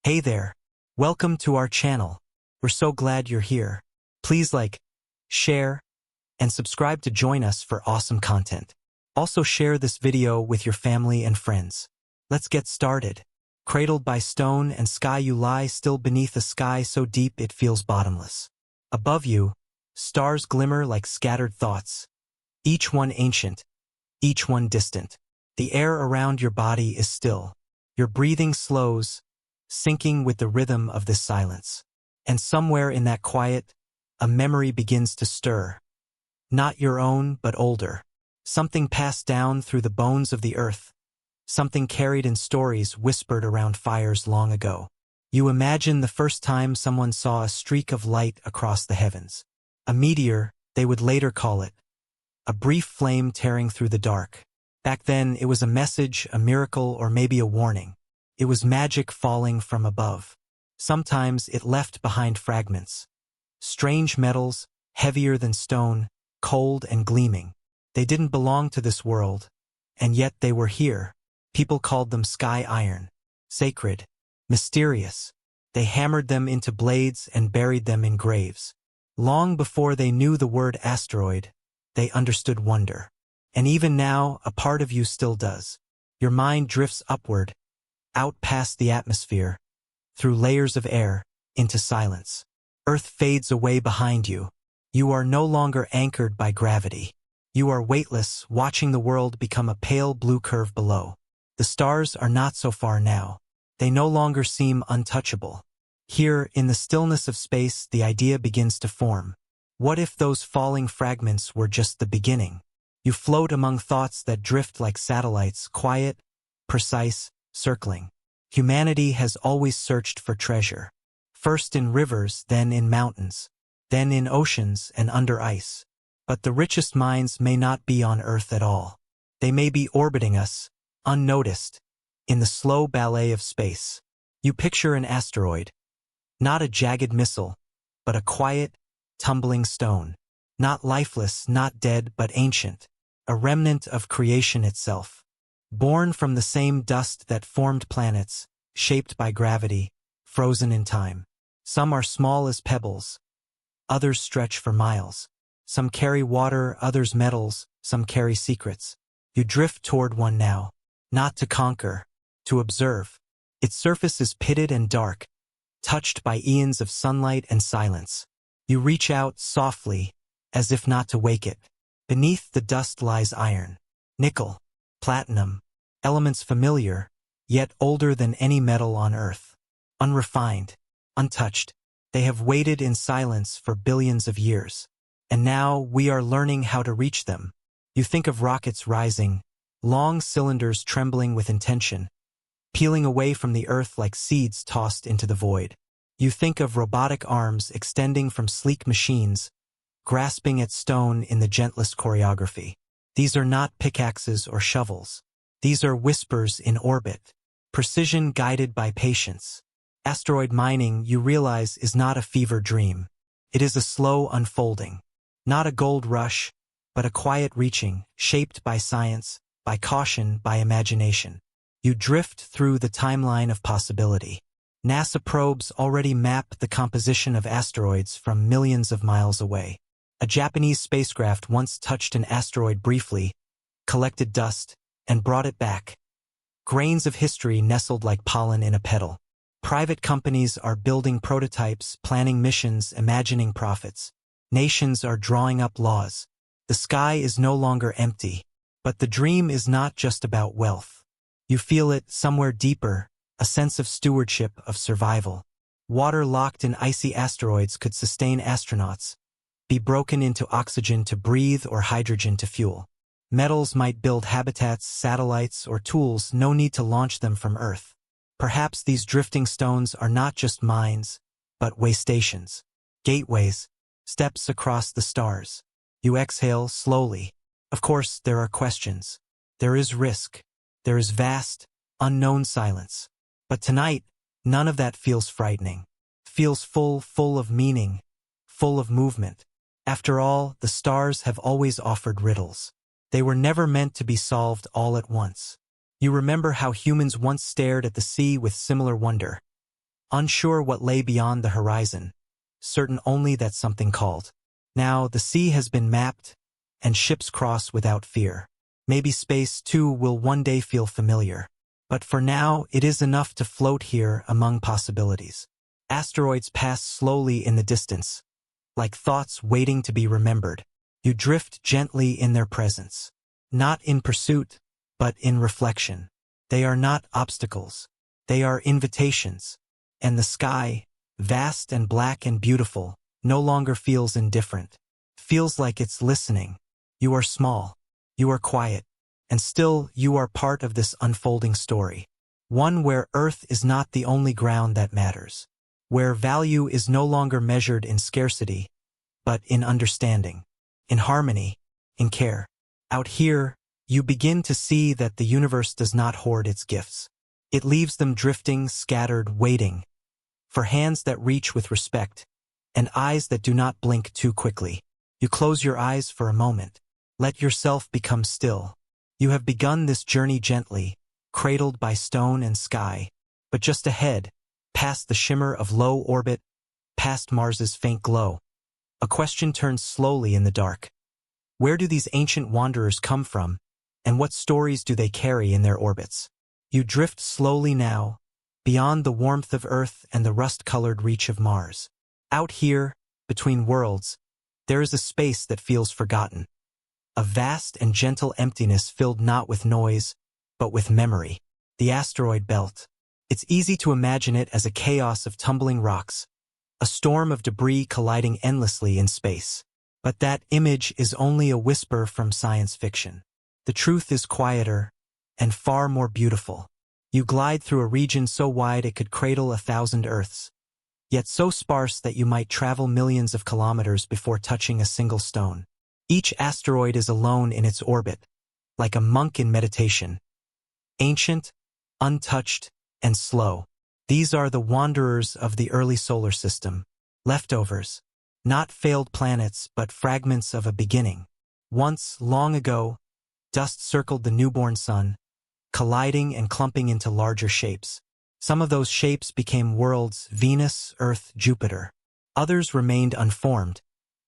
Hey there. Welcome to our channel. We're so glad you're here. Please like, share, and subscribe to join us for awesome content. Also share this video with your family and friends. Let's get started. Cradled by stone and sky, you lie still beneath a sky so deep it feels bottomless. Above you, stars glimmer like scattered thoughts, each one ancient, each one distant. The air around your body is still. Your breathing slows, syncing with the rhythm of this silence. And somewhere in that quiet, a memory begins to stir. Not your own, but older. Something passed down through the bones of the earth. Something carried in stories whispered around fires long ago. You imagine the first time someone saw a streak of light across the heavens. A meteor, they would later call it. A brief flame tearing through the dark. Back then, it was a message, a miracle, or maybe a warning. It was magic falling from above. Sometimes it left behind fragments. Strange metals, heavier than stone, cold and gleaming. They didn't belong to this world, and yet they were here. People called them sky iron. Sacred, mysterious. They hammered them into blades and buried them in graves. Long before they knew the word asteroid, they understood wonder. And even now, a part of you still does. Your mind drifts upward, out past the atmosphere, through layers of air, into silence. Earth fades away behind you. You are no longer anchored by gravity. You are weightless, watching the world become a pale blue curve below. The stars are not so far now. They no longer seem untouchable. Here, in the stillness of space, the idea begins to form. What if those falling fragments were just the beginning? You float among thoughts that drift like satellites, quiet, precise, circling. Humanity has always searched for treasure. First in rivers, then in mountains, then in oceans and under ice. But the richest minds may not be on Earth at all. They may be orbiting us, unnoticed, in the slow ballet of space. You picture an asteroid. Not a jagged missile, but a quiet, tumbling stone. Not lifeless, not dead, but ancient. A remnant of creation itself. Born from the same dust that formed planets, shaped by gravity, frozen in time. Some are small as pebbles. Others stretch for miles. Some carry water, others metals, some carry secrets. You drift toward one now. Not to conquer, to observe. Its surface is pitted and dark, touched by eons of sunlight and silence. You reach out softly, as if not to wake it. Beneath the dust lies iron, nickel, platinum, elements familiar, yet older than any metal on Earth. Unrefined, untouched, they have waited in silence for billions of years. And now we are learning how to reach them. You think of rockets rising, long cylinders trembling with intention, peeling away from the Earth like seeds tossed into the void. You think of robotic arms extending from sleek machines, grasping at stone in the gentlest choreography. These are not pickaxes or shovels. These are whispers in orbit, precision guided by patience. Asteroid mining, you realize, is not a fever dream. It is a slow unfolding. Not a gold rush, but a quiet reaching, shaped by science, by caution, by imagination. You drift through the timeline of possibility. NASA probes already map the composition of asteroids from millions of miles away. A Japanese spacecraft once touched an asteroid briefly, collected dust, and brought it back. Grains of history nestled like pollen in a petal. Private companies are building prototypes, planning missions, imagining profits. Nations are drawing up laws. The sky is no longer empty. But the dream is not just about wealth. You feel it somewhere deeper, a sense of stewardship, of survival. Water locked in icy asteroids could sustain astronauts, be broken into oxygen to breathe or hydrogen to fuel. Metals might build habitats, satellites, or tools, no need to launch them from Earth. Perhaps these drifting stones are not just mines, but way stations, gateways, steps across the stars. You exhale slowly. Of course, there are questions. There is risk. There is vast, unknown silence. But tonight, none of that feels frightening. Feels full of meaning, full of movement. After all, the stars have always offered riddles. They were never meant to be solved all at once. You remember how humans once stared at the sea with similar wonder. unsure what lay beyond the horizon, certain only that something called. Now the sea has been mapped, and ships cross without fear. Maybe space, too, will one day feel familiar. But for now, it is enough to float here among possibilities. Asteroids pass slowly in the distance, like thoughts waiting to be remembered. You drift gently in their presence. Not in pursuit, but in reflection. They are not obstacles. They are invitations. And the sky, vast and black and beautiful, no longer feels indifferent. Feels like it's listening. You are small. You are quiet. And still, you are part of this unfolding story. One where Earth is not the only ground that matters. Where value is no longer measured in scarcity, but in understanding, in harmony, in care. Out here, you begin to see that the universe does not hoard its gifts. It leaves them drifting, scattered, waiting, for hands that reach with respect, and eyes that do not blink too quickly. You close your eyes for a moment. Let yourself become still. You have begun this journey gently, cradled by stone and sky. But just ahead, past the shimmer of low orbit, past Mars's faint glow, a question turns slowly in the dark. Where do these ancient wanderers come from, and what stories do they carry in their orbits? You drift slowly now, beyond the warmth of Earth and the rust-colored reach of Mars. Out here, between worlds, there is a space that feels forgotten. A vast and gentle emptiness filled not with noise, but with memory. The asteroid belt. It's easy to imagine it as a chaos of tumbling rocks, a storm of debris colliding endlessly in space. But that image is only a whisper from science fiction. The truth is quieter and far more beautiful. You glide through a region so wide it could cradle 1,000 Earths, yet so sparse that you might travel millions of kilometers before touching a single stone. Each asteroid is alone in its orbit, like a monk in meditation. Ancient, untouched, and slow. These are the wanderers of the early solar system. Leftovers. Not failed planets, but fragments of a beginning. Once, long ago, dust circled the newborn sun, colliding and clumping into larger shapes. Some of those shapes became worlds: Venus, Earth, Jupiter. Others remained unformed,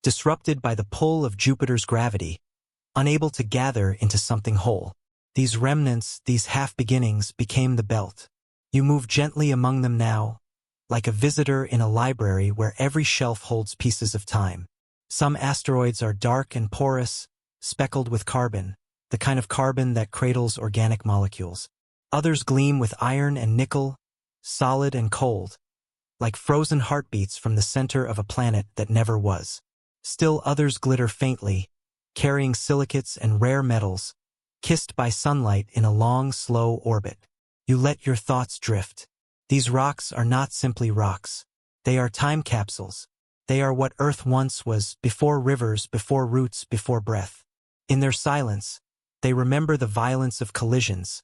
disrupted by the pull of Jupiter's gravity, unable to gather into something whole. These remnants, these half-beginnings, became the belt. You move gently among them now, like a visitor in a library where every shelf holds pieces of time. Some asteroids are dark and porous, speckled with carbon, the kind of carbon that cradles organic molecules. Others gleam with iron and nickel, solid and cold, like frozen heartbeats from the center of a planet that never was. Still others glitter faintly, carrying silicates and rare metals, kissed by sunlight in a long, slow orbit. You let your thoughts drift. These rocks are not simply rocks. They are time capsules. They are what Earth once was, before rivers, before roots, before breath. In their silence, they remember the violence of collisions,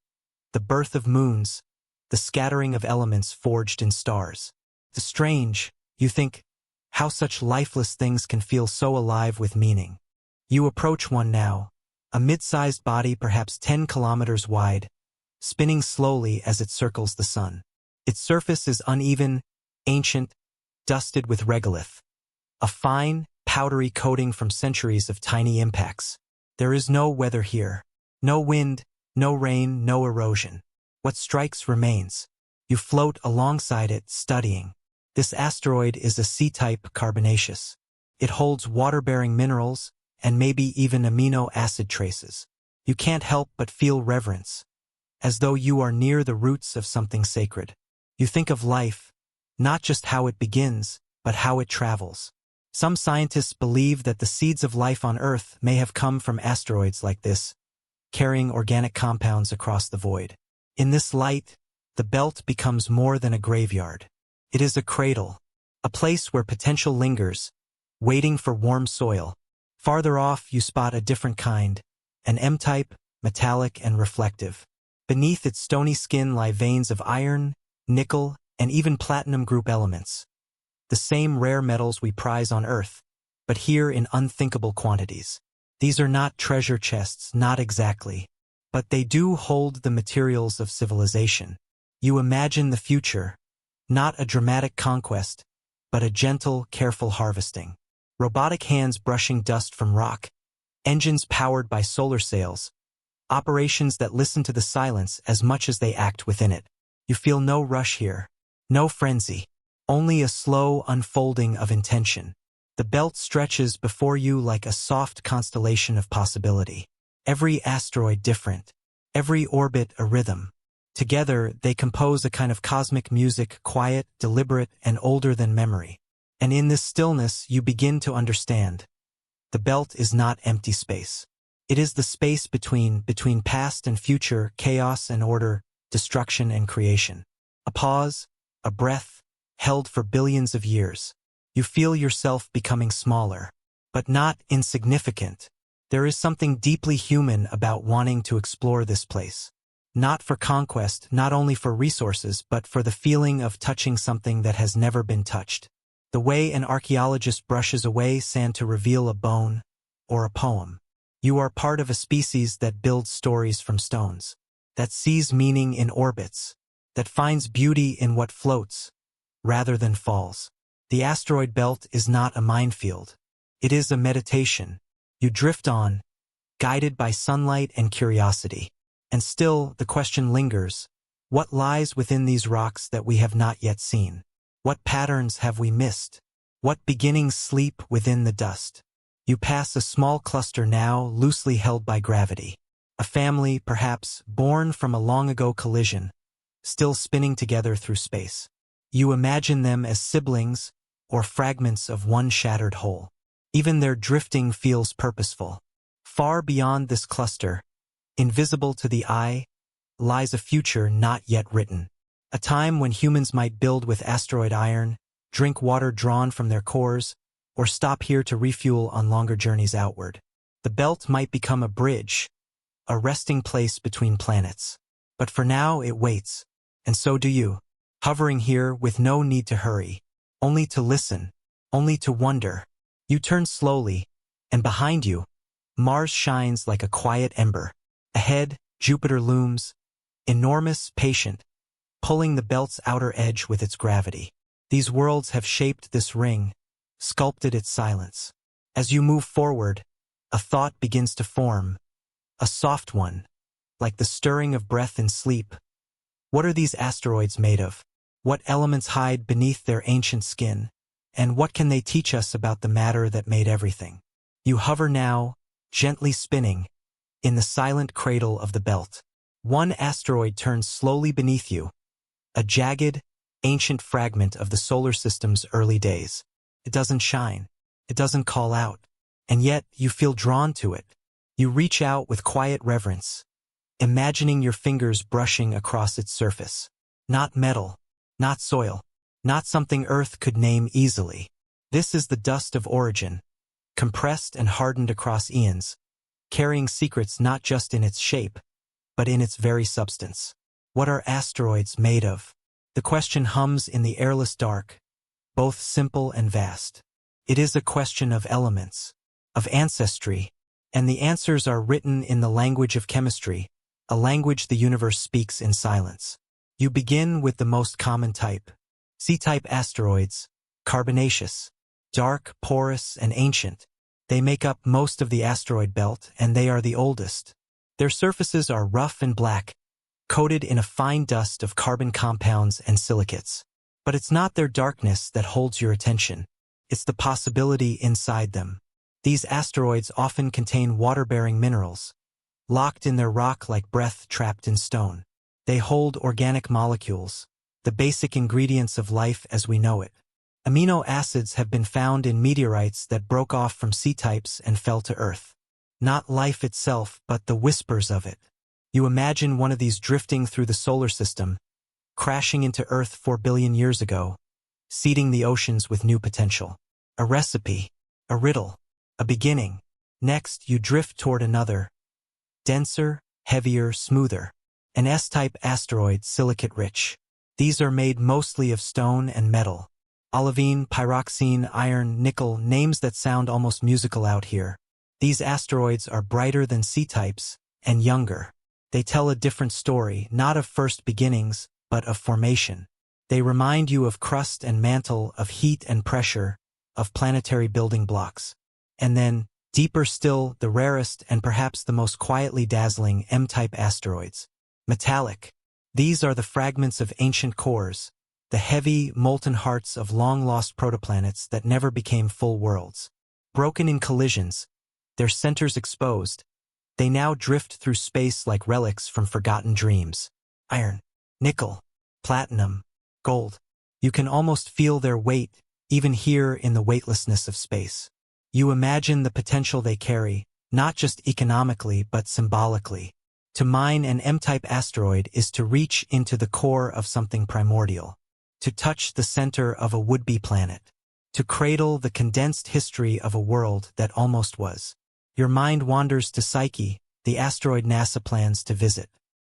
the birth of moons, the scattering of elements forged in stars. The strange, you think, how such lifeless things can feel so alive with meaning. You approach one now, a mid-sized body perhaps 10 kilometers wide, spinning slowly as it circles the sun. Its surface is uneven, ancient, dusted with regolith, a fine, powdery coating from centuries of tiny impacts. There is no weather here. No wind, no rain, no erosion. What strikes remains. You float alongside it, studying. This asteroid is a C-type carbonaceous. It holds water-bearing minerals and maybe even amino acid traces. You can't help but feel reverence, as though you are near the roots of something sacred. You think of life, not just how it begins, but how it travels. Some scientists believe that the seeds of life on Earth may have come from asteroids like this, carrying organic compounds across the void. In this light, the belt becomes more than a graveyard. It is a cradle, a place where potential lingers, waiting for warm soil. Farther off, you spot a different kind, an M-type, metallic and reflective. Beneath its stony skin lie veins of iron, nickel, and even platinum group elements. The same rare metals we prize on Earth, but here in unthinkable quantities. These are not treasure chests, not exactly, but they do hold the materials of civilization. You imagine the future, Not a dramatic conquest, but a gentle, careful harvesting. Robotic hands brushing dust from rock, engines powered by solar sails, operations that listen to the silence as much as they act within it. You feel no rush here, no frenzy, only a slow unfolding of intention. The belt stretches before you like a soft constellation of possibility. Every asteroid different, every orbit a rhythm. Together, they compose a kind of cosmic music, quiet, deliberate, and older than memory. And in this stillness, you begin to understand. The belt is not empty space. It is the space between past and future, chaos and order, destruction and creation. A pause, a breath, held for billions of years. You feel yourself becoming smaller, but not insignificant. There is something deeply human about wanting to explore this place. Not for conquest, not only for resources, but for the feeling of touching something that has never been touched. The way an archaeologist brushes away sand to reveal a bone or a poem. You are part of a species that builds stories from stones, that sees meaning in orbits, that finds beauty in what floats, rather than falls. The asteroid belt is not a minefield. It is a meditation. You drift on, guided by sunlight and curiosity. And still, the question lingers. What lies within these rocks that we have not yet seen? What patterns have we missed? What beginnings sleep within the dust? You pass a small cluster now, loosely held by gravity. A family, perhaps, born from a long-ago collision, still spinning together through space. You imagine them as siblings or fragments of one shattered whole. Even their drifting feels purposeful. Far beyond this cluster, invisible to the eye, lies a future not yet written. A time when humans might build with asteroid iron, drink water drawn from their cores, or stop here to refuel on longer journeys outward. The belt might become a bridge, a resting place between planets. But for now it waits, and so do you, hovering here with no need to hurry, only to listen, only to wonder. You turn slowly, and behind you, Mars shines like a quiet ember. Ahead, Jupiter looms, enormous, patient, pulling the belt's outer edge with its gravity. These worlds have shaped this ring, sculpted its silence. As you move forward, a thought begins to form, a soft one, like the stirring of breath in sleep. What are these asteroids made of? What elements hide beneath their ancient skin? And what can they teach us about the matter that made everything? You hover now, gently spinning, in the silent cradle of the belt. One asteroid turns slowly beneath you, a jagged, ancient fragment of the solar system's early days. It doesn't shine, it doesn't call out, and yet you feel drawn to it. You reach out with quiet reverence, imagining your fingers brushing across its surface. Not metal, not soil, not something Earth could name easily. This is the dust of origin, compressed and hardened across eons, carrying secrets not just in its shape, but in its very substance. What are asteroids made of? The question hums in the airless dark, both simple and vast. It is a question of elements, of ancestry, and the answers are written in the language of chemistry, a language the universe speaks in silence. You begin with the most common type. C-type asteroids, carbonaceous, dark, porous, and ancient. They make up most of the asteroid belt, and they are the oldest. Their surfaces are rough and black, coated in a fine dust of carbon compounds and silicates. But it's not their darkness that holds your attention. It's the possibility inside them. These asteroids often contain water-bearing minerals, locked in their rock like breath trapped in stone. They hold organic molecules, the basic ingredients of life as we know it. Amino acids have been found in meteorites that broke off from C-types and fell to Earth. Not life itself, but the whispers of it. You imagine one of these drifting through the solar system, crashing into Earth 4 billion years ago, seeding the oceans with new potential. A recipe, a riddle, a beginning. Next, you drift toward another, denser, heavier, smoother. An S-type asteroid, silicate-rich. These are made mostly of stone and metal. Olivine, pyroxene, iron, nickel, names that sound almost musical out here. These asteroids are brighter than C-types and younger. They tell a different story, not of first beginnings, but of formation. They remind you of crust and mantle, of heat and pressure, of planetary building blocks. And then, deeper still, the rarest and perhaps the most quietly dazzling M-type asteroids. Metallic. These are the fragments of ancient cores, the heavy, molten hearts of long-lost protoplanets that never became full worlds. Broken in collisions, their centers exposed, they now drift through space like relics from forgotten dreams. Iron, nickel, platinum, gold. You can almost feel their weight, even here in the weightlessness of space. You imagine the potential they carry, not just economically but symbolically. To mine an M-type asteroid is to reach into the core of something primordial, to touch the center of a would-be planet, to cradle the condensed history of a world that almost was. Your mind wanders to Psyche, the asteroid NASA plans to visit.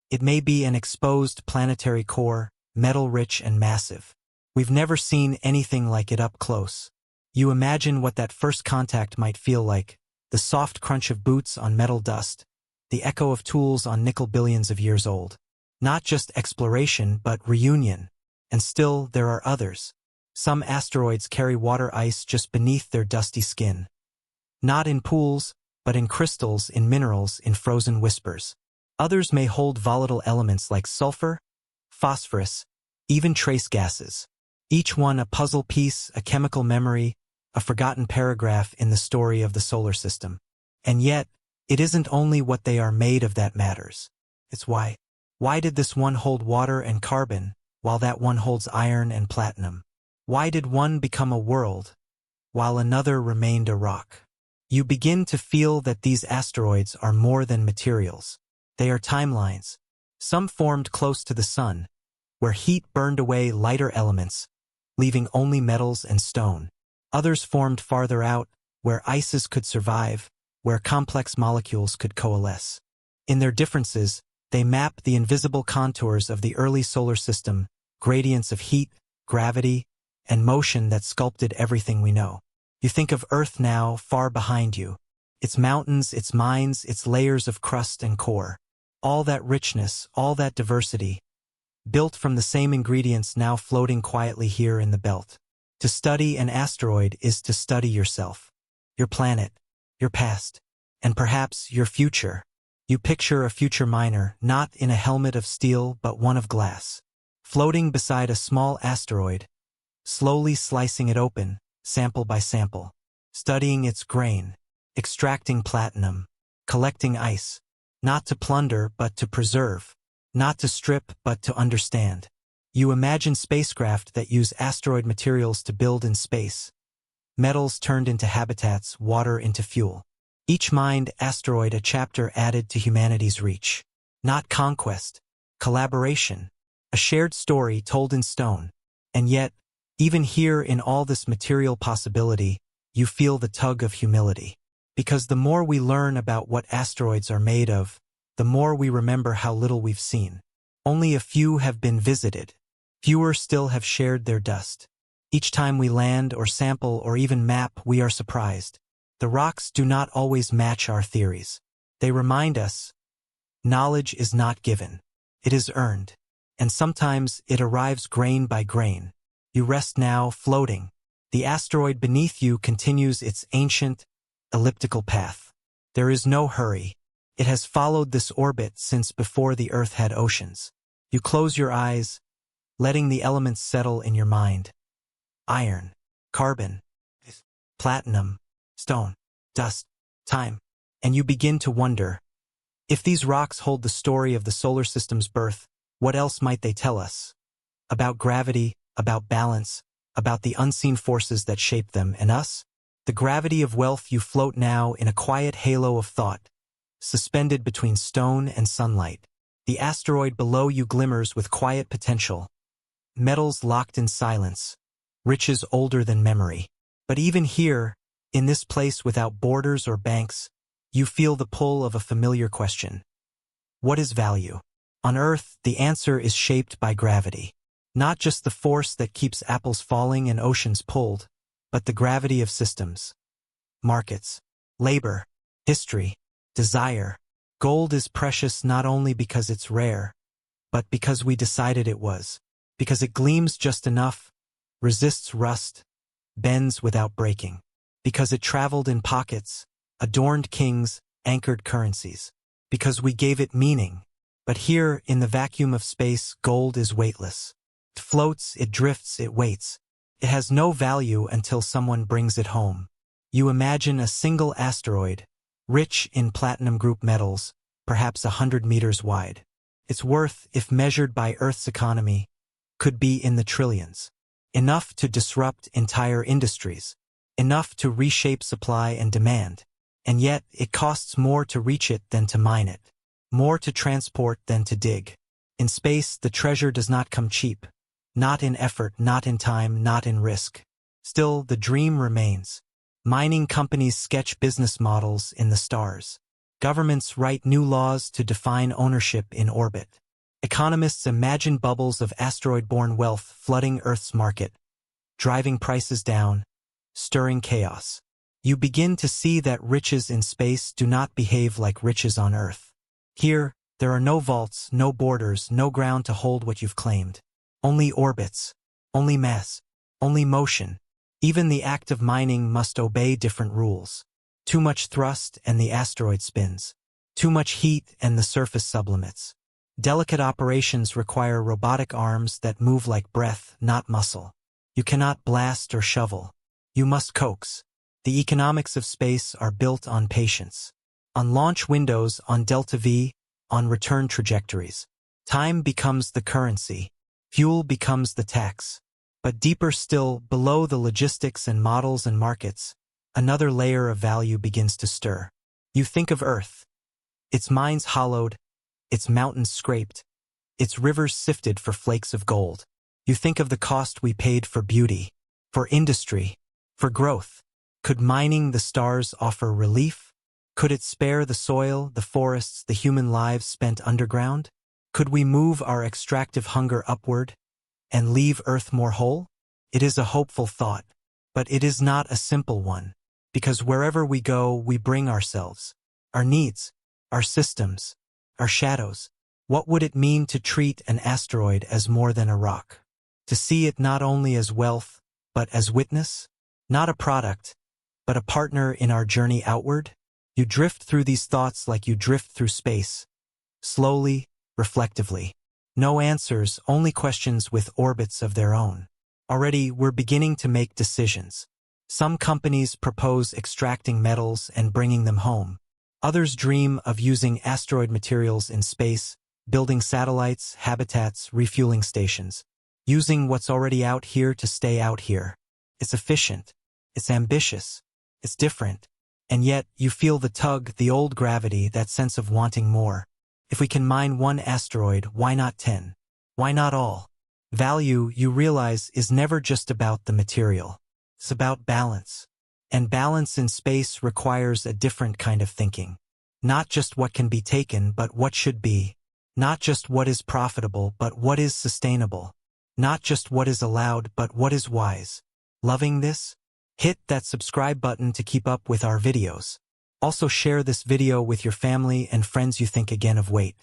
It may be an exposed planetary core, metal-rich and massive. We've never seen anything like it up close. You imagine what that first contact might feel like, the soft crunch of boots on metal dust, the echo of tools on nickel billions of years old. Not just exploration, but reunion. And still, there are others. Some asteroids carry water ice just beneath their dusty skin. Not in pools, but in crystals, in minerals, in frozen whispers. Others may hold volatile elements like sulfur, phosphorus, even trace gases. Each one a puzzle piece, a chemical memory, a forgotten paragraph in the story of the solar system. And yet, it isn't only what they are made of that matters. It's why. Why did this one hold water and carbon, while that one holds iron and platinum? Why did one become a world, while another remained a rock? You begin to feel that these asteroids are more than materials. They are timelines. Some formed close to the sun, where heat burned away lighter elements, leaving only metals and stone. Others formed farther out, where ices could survive, where complex molecules could coalesce. In their differences, they map the invisible contours of the early solar system, gradients of heat, gravity, and motion that sculpted everything we know. You think of Earth now, far behind you. Its mountains, its mines, its layers of crust and core. All that richness, all that diversity, built from the same ingredients now floating quietly here in the belt. To study an asteroid is to study yourself, your planet, your past, and perhaps your future. You picture a future miner, not in a helmet of steel but one of glass, floating beside a small asteroid, slowly slicing it open, sample by sample, studying its grain, extracting platinum, collecting ice, not to plunder but to preserve, not to strip but to understand. You imagine spacecraft that use asteroid materials to build in space, metals turned into habitats, water into fuel. Each mined asteroid a chapter added to humanity's reach. Not conquest, collaboration, a shared story told in stone. And yet, even here in all this material possibility, you feel the tug of humility. Because the more we learn about what asteroids are made of, the more we remember how little we've seen. Only a few have been visited. Fewer still have shared their dust. Each time we land or sample or even map, we are surprised. The rocks do not always match our theories. They remind us, knowledge is not given. It is earned. And sometimes it arrives grain by grain. You rest now, floating. The asteroid beneath you continues its ancient, elliptical path. There is no hurry. It has followed this orbit since before the Earth had oceans. You close your eyes, letting the elements settle in your mind. Iron, carbon, platinum, stone, dust, time. And you begin to wonder, if these rocks hold the story of the solar system's birth, what else might they tell us? About gravity, about balance, about the unseen forces that shape them, and us? The gravity of wealth. You float now in a quiet halo of thought, suspended between stone and sunlight. The asteroid below you glimmers with quiet potential. Metals locked in silence, riches older than memory. But even here, in this place without borders or banks, you feel the pull of a familiar question. What is value? On Earth, the answer is shaped by gravity. Not just the force that keeps apples falling and oceans pulled, but the gravity of systems. Markets, labor, history, desire. Gold is precious not only because it's rare, but because we decided it was. Because it gleams just enough, resists rust, bends without breaking. Because it traveled in pockets, adorned kings, anchored currencies. Because we gave it meaning. But here, in the vacuum of space, gold is weightless. It floats, it drifts, it waits. It has no value until someone brings it home. You imagine a single asteroid, rich in platinum group metals, perhaps 100 meters wide. Its worth, if measured by Earth's economy, could be in the trillions. Enough to disrupt entire industries. Enough to reshape supply and demand. And yet, it costs more to reach it than to mine it. More to transport than to dig. In space, the treasure does not come cheap. Not in effort, not in time, not in risk. Still, the dream remains. Mining companies sketch business models in the stars. Governments write new laws to define ownership in orbit. Economists imagine bubbles of asteroid-borne wealth flooding Earth's market, driving prices down, stirring chaos. You begin to see that riches in space do not behave like riches on Earth. Here, there are no vaults, no borders, no ground to hold what you've claimed. Only orbits, only mass, only motion. Even the act of mining must obey different rules. Too much thrust and the asteroid spins. Too much heat and the surface sublimates. Delicate operations require robotic arms that move like breath, not muscle. You cannot blast or shovel. You must coax. The economics of space are built on patience. On launch windows, on delta V, on return trajectories. Time becomes the currency. Fuel becomes the tax. But deeper still, below the logistics and models and markets, another layer of value begins to stir. You think of Earth. Its mines hollowed, its mountains scraped, its rivers sifted for flakes of gold. You think of the cost we paid for beauty, for industry, for growth. Could mining the stars offer relief? Could it spare the soil, the forests, the human lives spent underground? Could we move our extractive hunger upward and leave Earth more whole? It is a hopeful thought, but it is not a simple one, because wherever we go, we bring ourselves, our needs, our systems, our shadows. What would it mean to treat an asteroid as more than a rock? To see it not only as wealth, but as witness? Not a product, but a partner in our journey outward? You drift through these thoughts like you drift through space, slowly, reflectively. No answers, only questions with orbits of their own. Already, we're beginning to make decisions. Some companies propose extracting metals and bringing them home. Others dream of using asteroid materials in space, building satellites, habitats, refueling stations. Using what's already out here to stay out here. It's efficient. It's ambitious. It's different. And yet, you feel the tug, the old gravity, that sense of wanting more. If we can mine one asteroid, why not 10? Why not all? Value, you realize, is never just about the material. It's about balance. And balance in space requires a different kind of thinking. Not just what can be taken, but what should be. Not just what is profitable, but what is sustainable. Not just what is allowed, but what is wise. Loving this? Hit that subscribe button to keep up with our videos. Also share this video with your family and friends you think again of weight.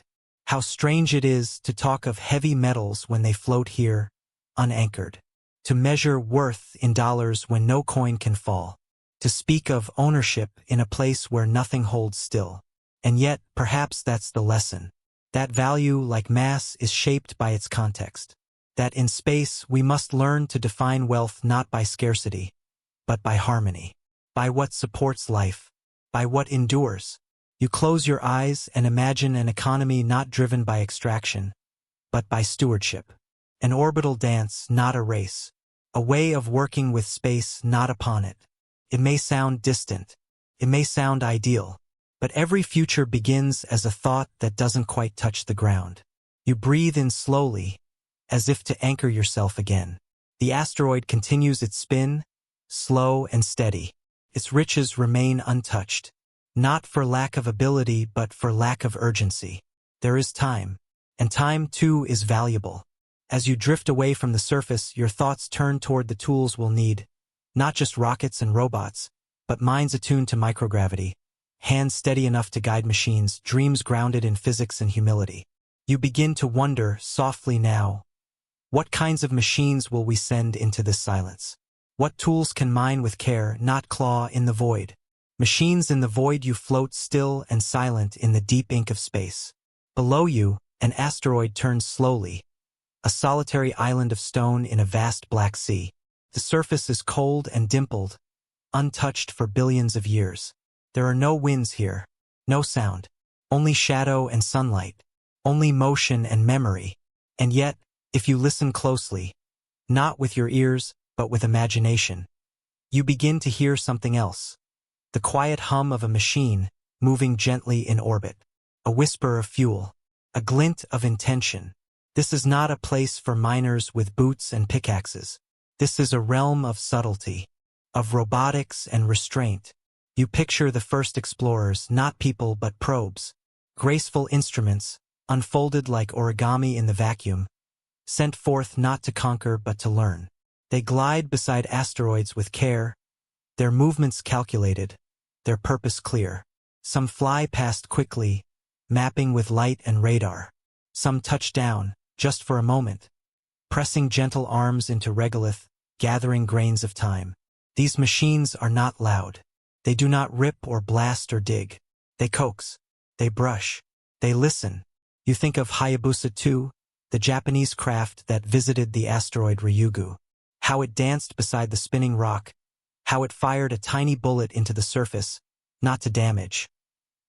How strange it is to talk of heavy metals when they float here, unanchored. To measure worth in dollars when no coin can fall. To speak of ownership in a place where nothing holds still. And yet, perhaps that's the lesson. That value, like mass, is shaped by its context. That in space, we must learn to define wealth not by scarcity, but by harmony. By what supports life. By what endures. You close your eyes and imagine an economy not driven by extraction, but by stewardship. An orbital dance, not a race. A way of working with space, not upon it. It may sound distant. It may sound ideal. But every future begins as a thought that doesn't quite touch the ground. You breathe in slowly, as if to anchor yourself again. The asteroid continues its spin, slow and steady. Its riches remain untouched. Not for lack of ability, but for lack of urgency. There is time. And time, too, is valuable. As you drift away from the surface, your thoughts turn toward the tools we'll need. Not just rockets and robots, but minds attuned to microgravity. Hands steady enough to guide machines, dreams grounded in physics and humility. You begin to wonder, softly now, What kinds of machines will we send into this silence? What tools can mine with care, not claw in the void? Machines in the void, you float still and silent in the deep ink of space. Below you, an asteroid turns slowly, a solitary island of stone in a vast black sea. The surface is cold and dimpled, untouched for billions of years. There are no winds here, no sound, only shadow and sunlight, only motion and memory. And yet, if you listen closely, not with your ears, but with imagination, you begin to hear something else. The quiet hum of a machine moving gently in orbit. A whisper of fuel. A glint of intention. This is not a place for miners with boots and pickaxes. This is a realm of subtlety, of robotics and restraint. You picture the first explorers, not people but probes. Graceful instruments, unfolded like origami in the vacuum, sent forth not to conquer but to learn. They glide beside asteroids with care, their movements calculated, their purpose clear. Some fly past quickly, mapping with light and radar. Some touch down, just for a moment, pressing gentle arms into regolith, gathering grains of time. These machines are not loud. They do not rip or blast or dig. They coax. They brush. They listen. You think of Hayabusa 2, the Japanese craft that visited the asteroid Ryugu. How it danced beside the spinning rock. How it fired a tiny bullet into the surface, not to damage,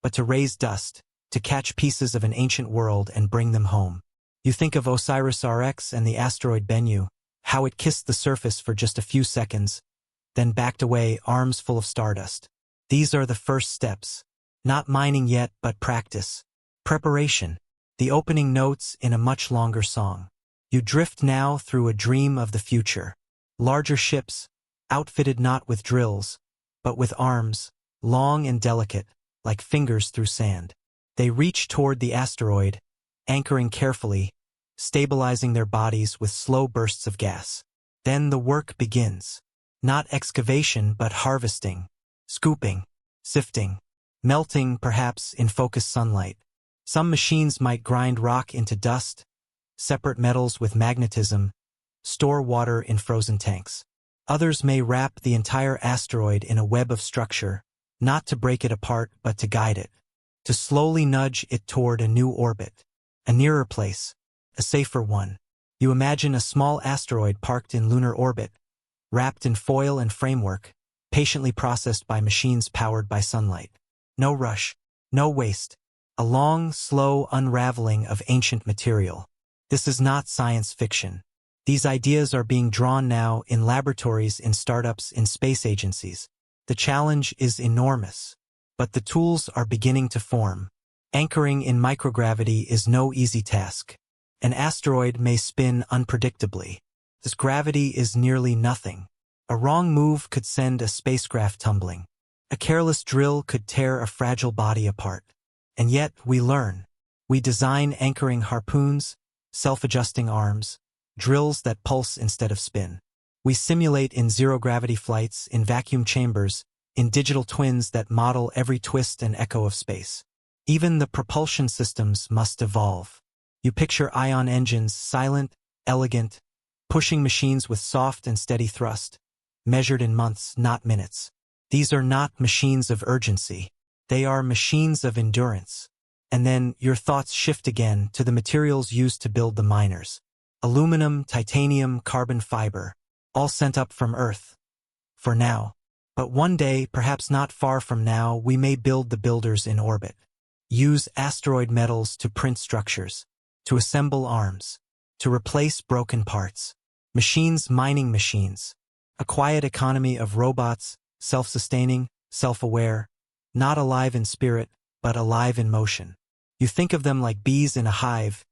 but to raise dust, to catch pieces of an ancient world and bring them home. You think of Osiris-RX and the asteroid Bennu, how it kissed the surface for just a few seconds, then backed away, arms full of stardust. These are the first steps. Not mining yet, but practice. Preparation. The opening notes in a much longer song. You drift now through a dream of the future. Larger ships, outfitted not with drills, but with arms, long and delicate, like fingers through sand. They reach toward the asteroid, anchoring carefully, stabilizing their bodies with slow bursts of gas. Then the work begins. Not excavation, but harvesting, scooping, sifting, melting perhaps in focused sunlight. Some machines might grind rock into dust, separate metals with magnetism, store water in frozen tanks. Others may wrap the entire asteroid in a web of structure, not to break it apart but to guide it, to slowly nudge it toward a new orbit, a nearer place, a safer one. You imagine a small asteroid parked in lunar orbit, wrapped in foil and framework, patiently processed by machines powered by sunlight. No rush, no waste, a long, slow unraveling of ancient material. This is not science fiction. These ideas are being drawn now in laboratories, in startups, in space agencies. The challenge is enormous, but the tools are beginning to form. Anchoring in microgravity is no easy task. An asteroid may spin unpredictably. This gravity is nearly nothing. A wrong move could send a spacecraft tumbling. A careless drill could tear a fragile body apart. And yet we learn. We design anchoring harpoons, self-adjusting arms, drills that pulse instead of spin. We simulate in zero-gravity flights, in vacuum chambers, in digital twins that model every twist and echo of space. Even the propulsion systems must evolve. You picture ion engines, silent, elegant, pushing machines with soft and steady thrust, measured in months, not minutes. These are not machines of urgency. They are machines of endurance. And then your thoughts shift again to the materials used to build the miners. Aluminum, titanium, carbon fiber, all sent up from Earth. For now. But one day, perhaps not far from now, we may build the builders in orbit. Use asteroid metals to print structures, to assemble arms, to replace broken parts. Machines mining machines. A quiet economy of robots, self-sustaining, self-aware, not alive in spirit, but alive in motion. You think of them like bees in a hive,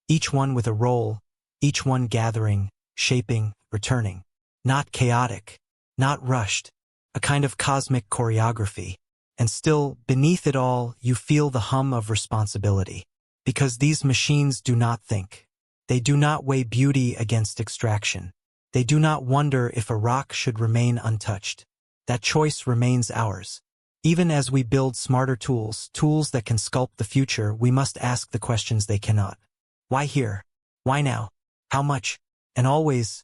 each one with a role, each one gathering, shaping, returning. Not chaotic, not rushed, a kind of cosmic choreography. And still, beneath it all, you feel the hum of responsibility. Because these machines do not think. They do not weigh beauty against extraction. They do not wonder if a rock should remain untouched. That choice remains ours. Even as we build smarter tools, tools that can sculpt the future, we must ask the questions they cannot. Why here? Why now? How much? And always,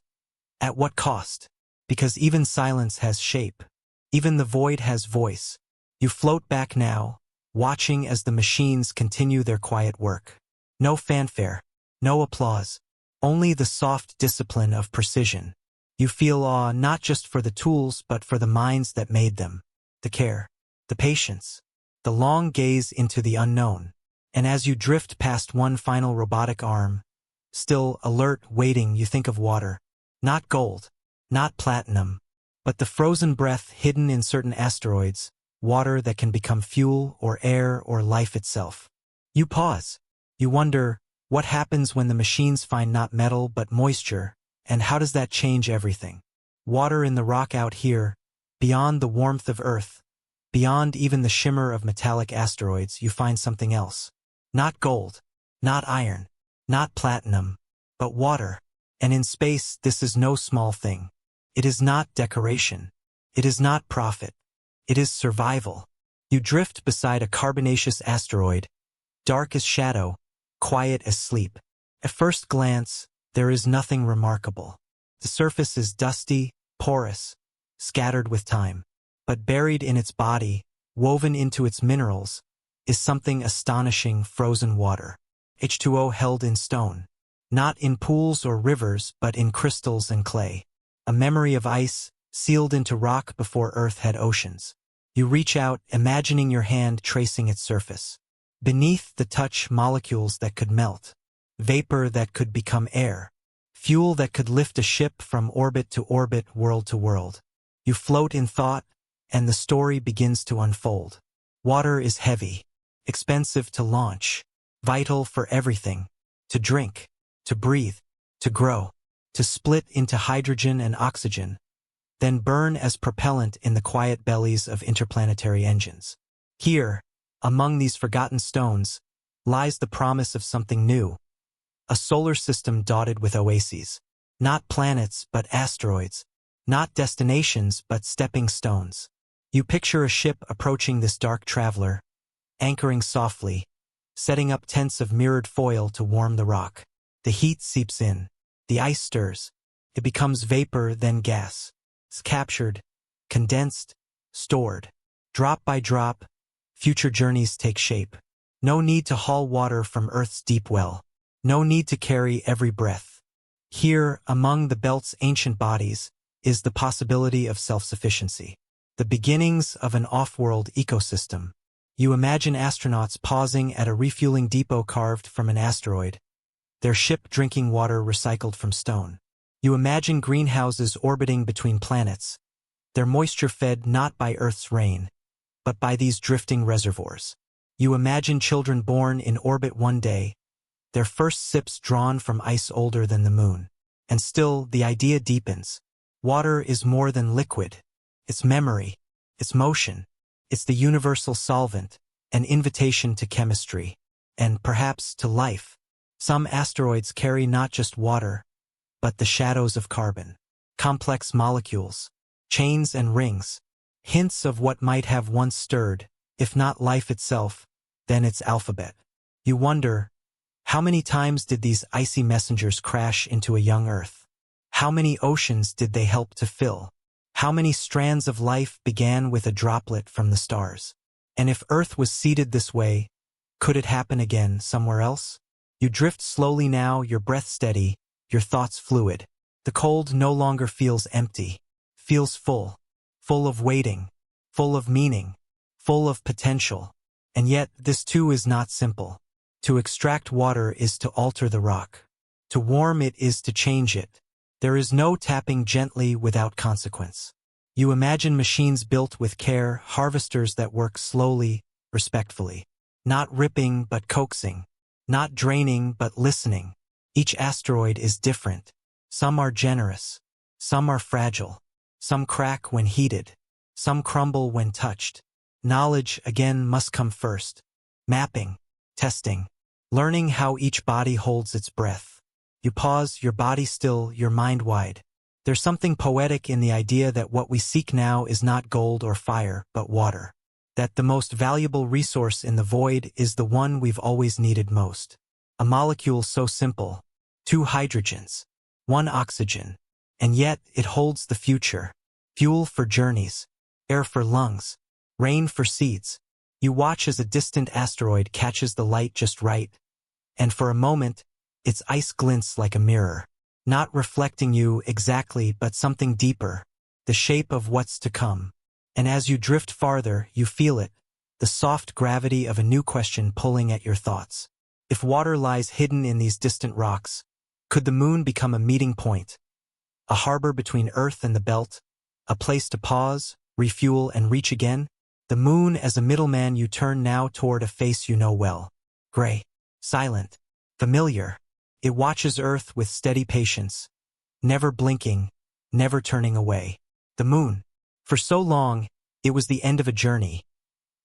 at what cost? Because even silence has shape. Even the void has voice. You float back now, watching as the machines continue their quiet work. No fanfare, no applause, only the soft discipline of precision. You feel awe not just for the tools but for the minds that made them. The care, the patience, the long gaze into the unknown. And as you drift past one final robotic arm, still alert, waiting, you think of water. Not gold, not platinum, but the frozen breath hidden in certain asteroids, water that can become fuel or air or life itself. You pause. You wonder, what happens when the machines find not metal but moisture, and how does that change everything? Water in the rock out here, beyond the warmth of Earth, beyond even the shimmer of metallic asteroids, you find something else. Not gold, not iron, not platinum, but water. And in space, this is no small thing. It is not decoration. It is not profit. It is survival. You drift beside a carbonaceous asteroid, dark as shadow, quiet as sleep. At first glance, there is nothing remarkable. The surface is dusty, porous, scattered with time. But buried in its body, woven into its minerals, is something astonishing: frozen water. H2O held in stone. Not in pools or rivers, but in crystals and clay. A memory of ice, sealed into rock before Earth had oceans. You reach out, imagining your hand tracing its surface. Beneath the touch, molecules that could melt. Vapor that could become air. Fuel that could lift a ship from orbit to orbit, world to world. You float in thought, and the story begins to unfold. Water is heavy, expensive to launch, vital for everything. To drink, to breathe, to grow, to split into hydrogen and oxygen, then burn as propellant in the quiet bellies of interplanetary engines. Here, among these forgotten stones, lies the promise of something new. A solar system dotted with oases. Not planets, but asteroids. Not destinations, but stepping stones. You picture a ship approaching this dark traveler, anchoring softly, setting up tents of mirrored foil to warm the rock. The heat seeps in. The ice stirs. It becomes vapor, then gas. It's captured, condensed, stored. Drop by drop, future journeys take shape. No need to haul water from Earth's deep well. No need to carry every breath. Here, among the belt's ancient bodies, is the possibility of self-sufficiency. The beginnings of an off-world ecosystem. You imagine astronauts pausing at a refueling depot carved from an asteroid, their ship drinking water recycled from stone. You imagine greenhouses orbiting between planets, their moisture fed not by Earth's rain, but by these drifting reservoirs. You imagine children born in orbit one day, their first sips drawn from ice older than the moon. And still, the idea deepens. Water is more than liquid. It's memory, it's motion, it's the universal solvent, an invitation to chemistry, and perhaps to life. Some asteroids carry not just water, but the shadows of carbon. Complex molecules, chains and rings, hints of what might have once stirred, if not life itself, then its alphabet. You wonder, how many times did these icy messengers crash into a young Earth? How many oceans did they help to fill? How many strands of life began with a droplet from the stars? And if Earth was seeded this way, could it happen again somewhere else? You drift slowly now, your breath steady, your thoughts fluid. The cold no longer feels empty, feels full. Full of waiting, full of meaning, full of potential. And yet, this too is not simple. To extract water is to alter the rock. To warm it is to change it. There is no tapping gently without consequence. You imagine machines built with care, harvesters that work slowly, respectfully. Not ripping but coaxing. Not draining but listening. Each asteroid is different. Some are generous. Some are fragile. Some crack when heated. Some crumble when touched. Knowledge, again, must come first. Mapping, testing, learning how each body holds its breath. You pause, your body still, your mind wide. There's something poetic in the idea that what we seek now is not gold or fire, but water. That the most valuable resource in the void is the one we've always needed most. A molecule so simple. 2 hydrogens. one oxygen. And yet, it holds the future. Fuel for journeys, air for lungs, rain for seeds. You watch as a distant asteroid catches the light just right, and for a moment, its ice glints like a mirror, not reflecting you exactly but something deeper, the shape of what's to come. And as you drift farther, you feel it, the soft gravity of a new question pulling at your thoughts. If water lies hidden in these distant rocks, could the moon become a meeting point? A harbor between Earth and the belt? A place to pause, refuel, and reach again? The moon as a middleman, you turn now toward a face you know well. Gray, silent, familiar. It watches Earth with steady patience, never blinking, never turning away. The moon. For so long, it was the end of a journey.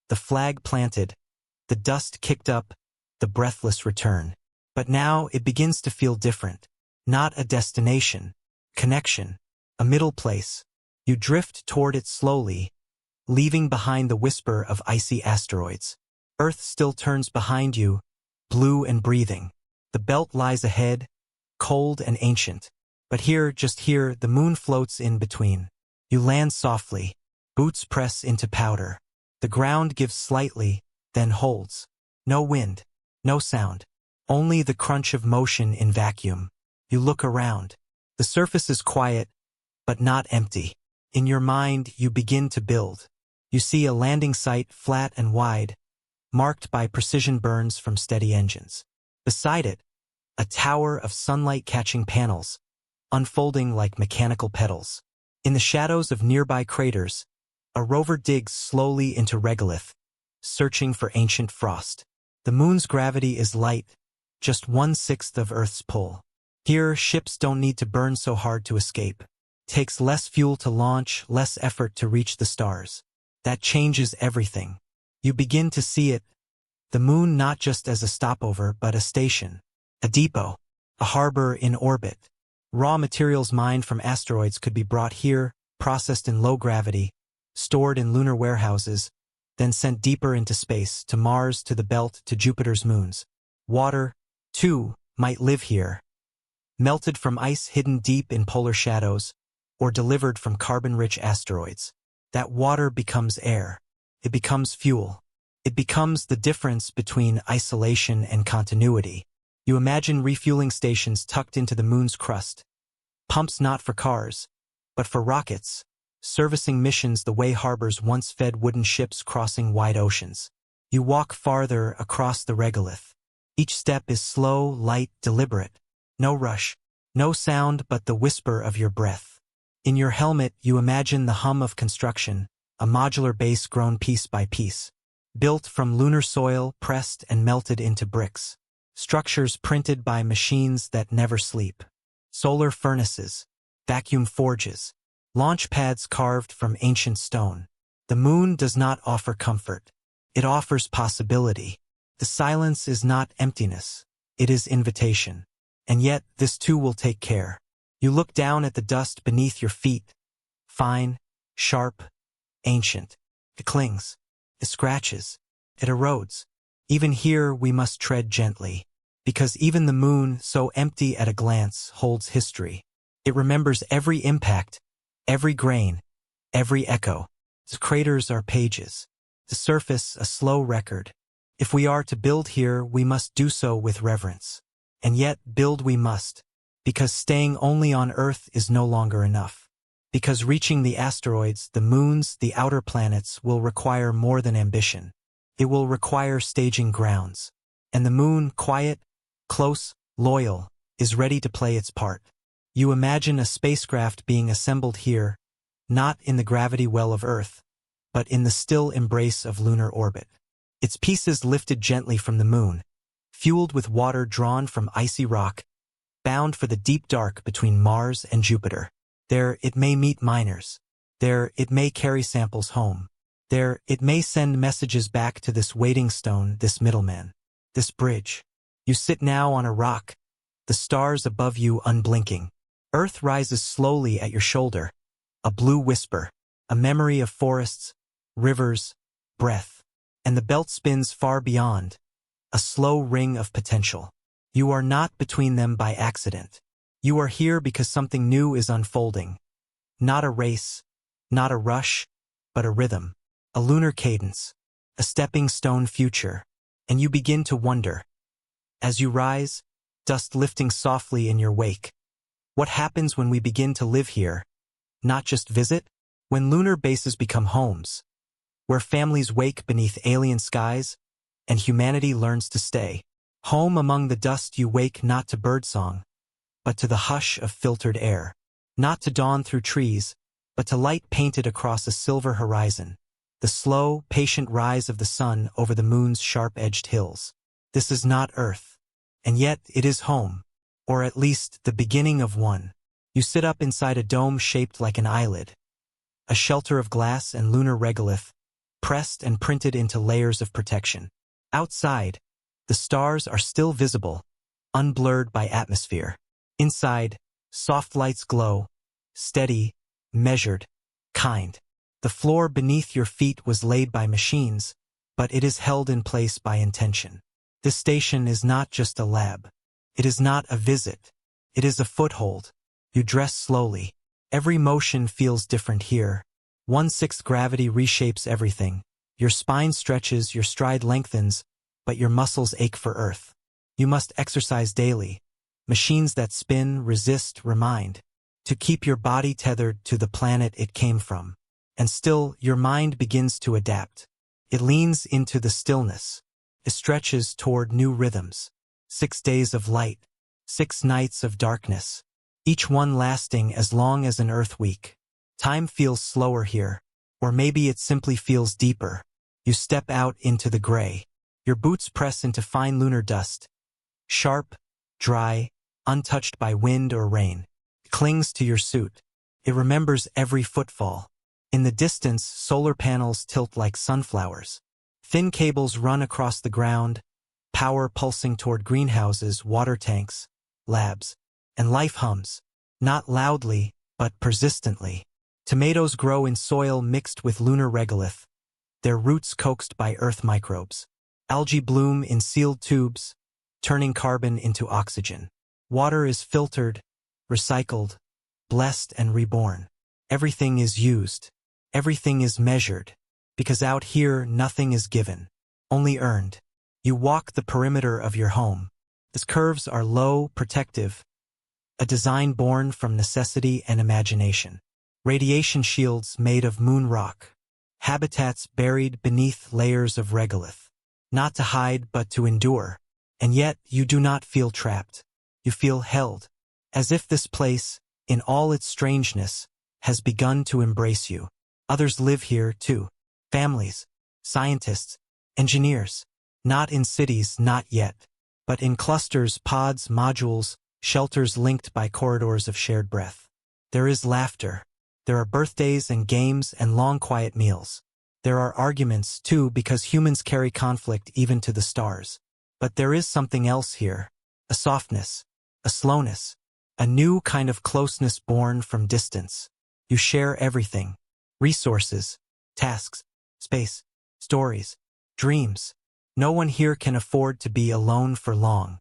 The flag planted, the dust kicked up, the breathless return. But now it begins to feel different. Not a destination, connection, a middle place. You drift toward it slowly, leaving behind the whisper of icy asteroids. Earth still turns behind you, blue and breathing. The belt lies ahead, cold and ancient. But here, just here, the moon floats in between. You land softly, boots press into powder. The ground gives slightly, then holds. No wind, no sound, only the crunch of motion in vacuum. You look around. The surface is quiet, but not empty. In your mind, you begin to build. You see a landing site flat and wide, marked by precision burns from steady engines. Beside it, a tower of sunlight-catching panels, unfolding like mechanical petals. In the shadows of nearby craters, a rover digs slowly into regolith, searching for ancient frost. The moon's gravity is light, just 1/6 of Earth's pull. Here, ships don't need to burn so hard to escape. Takes less fuel to launch, less effort to reach the stars. That changes everything. You begin to see it, the moon not just as a stopover but a station, a depot, a harbor in orbit. Raw materials mined from asteroids could be brought here, processed in low gravity, stored in lunar warehouses, then sent deeper into space, to Mars, to the belt, to Jupiter's moons. Water, too, might live here, melted from ice hidden deep in polar shadows, or delivered from carbon-rich asteroids. That water becomes air. It becomes fuel. It becomes the difference between isolation and continuity. You imagine refueling stations tucked into the moon's crust. Pumps not for cars, but for rockets, servicing missions the way harbors once fed wooden ships crossing wide oceans. You walk farther across the regolith. Each step is slow, light, deliberate. No rush, no sound but the whisper of your breath. In your helmet, you imagine the hum of construction, a modular base grown piece by piece. Built from lunar soil, pressed and melted into bricks. Structures printed by machines that never sleep. Solar furnaces, vacuum forges, launch pads carved from ancient stone. The moon does not offer comfort. It offers possibility. The silence is not emptiness. It is invitation. And yet, this too will take care. You look down at the dust beneath your feet. Fine, sharp, ancient. It clings. It scratches. It erodes. Even here we must tread gently. Because even the moon, so empty at a glance, holds history. It remembers every impact, every grain, every echo. The craters are pages. The surface a slow record. If we are to build here, we must do so with reverence. And yet, build we must. Because staying only on Earth is no longer enough. Because reaching the asteroids, the moons, the outer planets will require more than ambition. It will require staging grounds. And the moon, quiet, close, loyal, is ready to play its part. You imagine a spacecraft being assembled here, not in the gravity well of Earth, but in the still embrace of lunar orbit. Its pieces lifted gently from the moon, fueled with water drawn from icy rock, bound for the deep dark between Mars and Jupiter. There it may meet miners. There it may carry samples home. There it may send messages back to this waiting stone, this middleman, this bridge. You sit now on a rock, the stars above you unblinking. Earth rises slowly at your shoulder, a blue whisper, a memory of forests, rivers, breath. And the belt spins far beyond, a slow ring of potential. You are not between them by accident. You are here because something new is unfolding. Not a race, not a rush, but a rhythm, a lunar cadence, a stepping stone future. And you begin to wonder. As you rise, dust lifting softly in your wake. What happens when we begin to live here? Not just visit? When lunar bases become homes, where families wake beneath alien skies, and humanity learns to stay. Home among the dust you wake not to birdsong, but to the hush of filtered air. Not to dawn through trees, but to light painted across a silver horizon. The slow, patient rise of the sun over the moon's sharp-edged hills. This is not Earth, and yet it is home, or at least the beginning of one. You sit up inside a dome shaped like an eyelid, a shelter of glass and lunar regolith, pressed and printed into layers of protection. Outside, the stars are still visible, unblurred by atmosphere. Inside, soft lights glow, steady, measured, kind. The floor beneath your feet was laid by machines, but it is held in place by intention. This station is not just a lab. It is not a visit. It is a foothold. You dress slowly. Every motion feels different here. 1/6 gravity reshapes everything. Your spine stretches, your stride lengthens, but your muscles ache for Earth. You must exercise daily. Machines that spin, resist, remind. To keep your body tethered to the planet it came from. And still, your mind begins to adapt. It leans into the stillness. It stretches toward new rhythms. 6 days of light. 6 nights of darkness. Each one lasting as long as an Earth week. Time feels slower here. Or maybe it simply feels deeper. You step out into the gray. Your boots press into fine lunar dust. Sharp, dry, untouched by wind or rain. It clings to your suit. It remembers every footfall. In the distance, solar panels tilt like sunflowers. Thin cables run across the ground, power pulsing toward greenhouses, water tanks, labs. And life hums. Not loudly, but persistently. Tomatoes grow in soil mixed with lunar regolith, their roots coaxed by Earth microbes. Algae bloom in sealed tubes, turning carbon into oxygen. Water is filtered, recycled, blessed and reborn. Everything is used. Everything is measured. Because out here, nothing is given, only earned. You walk the perimeter of your home. Its curves are low, protective, a design born from necessity and imagination. Radiation shields made of moon rock. Habitats buried beneath layers of regolith. Not to hide, but to endure. And yet, you do not feel trapped. You feel held. As if this place, in all its strangeness, has begun to embrace you. Others live here, too. Families, scientists, engineers. Not in cities, not yet. But in clusters, pods, modules, shelters linked by corridors of shared breath. There is laughter. There are birthdays and games and long quiet meals. There are arguments, too, because humans carry conflict even to the stars. But there is something else here. A softness, a slowness, a new kind of closeness born from distance. You share everything. Resources, tasks, space, stories, dreams. No one here can afford to be alone for long.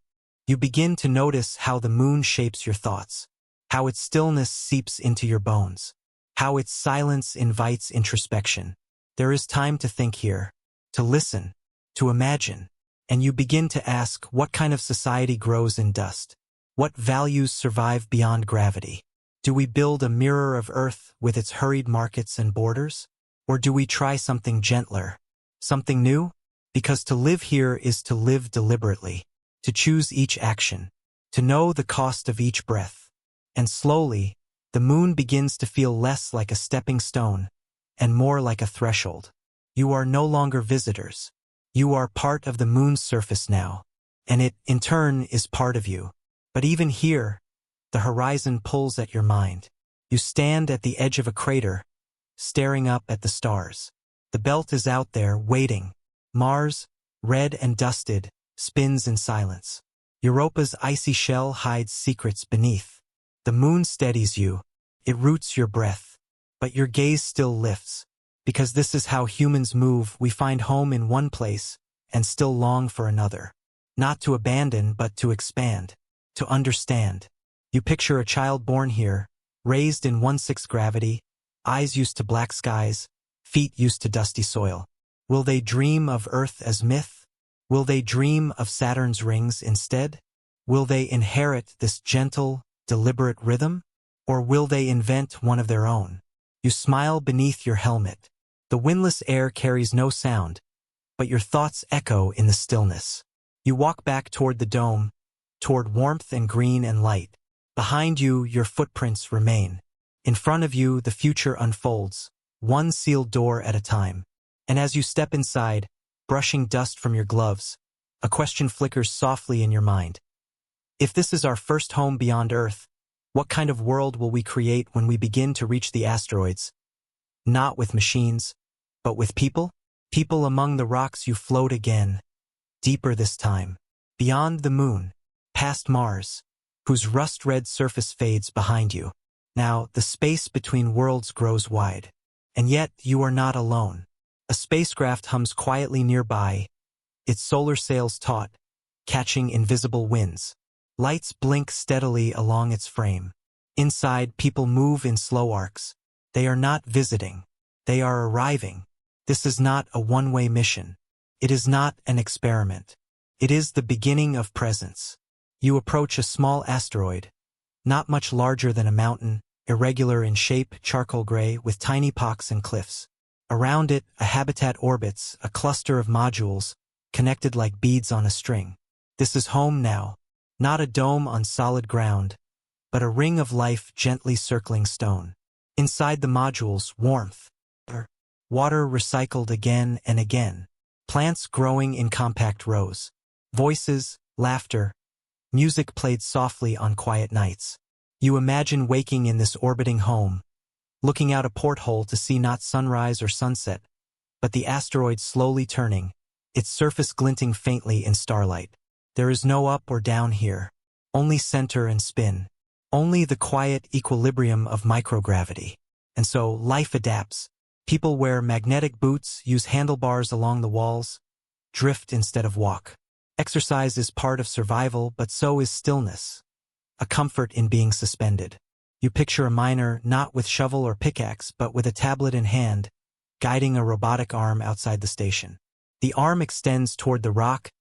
You begin to notice how the moon shapes your thoughts, how its stillness seeps into your bones, how its silence invites introspection. There is time to think here, to listen, to imagine, and you begin to ask what kind of society grows in dust, what values survive beyond gravity. Do we build a mirror of Earth with its hurried markets and borders? Or do we try something gentler, something new? Because to live here is to live deliberately, to choose each action, to know the cost of each breath. And slowly, the moon begins to feel less like a stepping stone and more like a threshold. You are no longer visitors. You are part of the moon's surface now, and it, in turn, is part of you. But even here, the horizon pulls at your mind. You stand at the edge of a crater, staring up at the stars. The belt is out there, waiting. Mars, red and dusted, spins in silence. Europa's icy shell hides secrets beneath. The moon steadies you. It roots your breath. But your gaze still lifts. Because this is how humans move. We find home in one place and still long for another. Not to abandon, but to expand. To understand. You picture a child born here, raised in 1/6 gravity, eyes used to black skies, feet used to dusty soil. Will they dream of Earth as myth? Will they dream of Saturn's rings instead? Will they inherit this gentle, deliberate rhythm? Or will they invent one of their own? You smile beneath your helmet. The windless air carries no sound, but your thoughts echo in the stillness. You walk back toward the dome, toward warmth and green and light. Behind you, your footprints remain. In front of you, the future unfolds, one sealed door at a time. And as you step inside, brushing dust from your gloves, a question flickers softly in your mind. If this is our first home beyond Earth, what kind of world will we create when we begin to reach the asteroids? Not with machines, but with people? People among the rocks you float again, deeper this time, beyond the moon, past Mars, whose rust-red surface fades behind you. Now, the space between worlds grows wide. And yet, you are not alone. A spacecraft hums quietly nearby, its solar sails taut, catching invisible winds. Lights blink steadily along its frame. Inside, people move in slow arcs. They are not visiting. They are arriving. This is not a one-way mission. It is not an experiment. It is the beginning of presence. You approach a small asteroid, not much larger than a mountain, irregular in shape, charcoal gray, with tiny pocks and cliffs. Around it, a habitat orbits, a cluster of modules, connected like beads on a string. This is home now. Not a dome on solid ground, but a ring of life gently circling stone. Inside the modules, warmth, water recycled again and again, plants growing in compact rows, voices, laughter, music played softly on quiet nights. You imagine waking in this orbiting home, looking out a porthole to see not sunrise or sunset, but the asteroid slowly turning, its surface glinting faintly in starlight. There is no up or down here, only center and spin, only the quiet equilibrium of microgravity. And so, life adapts. People wear magnetic boots, use handlebars along the walls, drift instead of walk. Exercise is part of survival, but so is stillness, a comfort in being suspended. You picture a miner not with shovel or pickaxe, but with a tablet in hand, guiding a robotic arm outside the station. The arm extends toward the rock,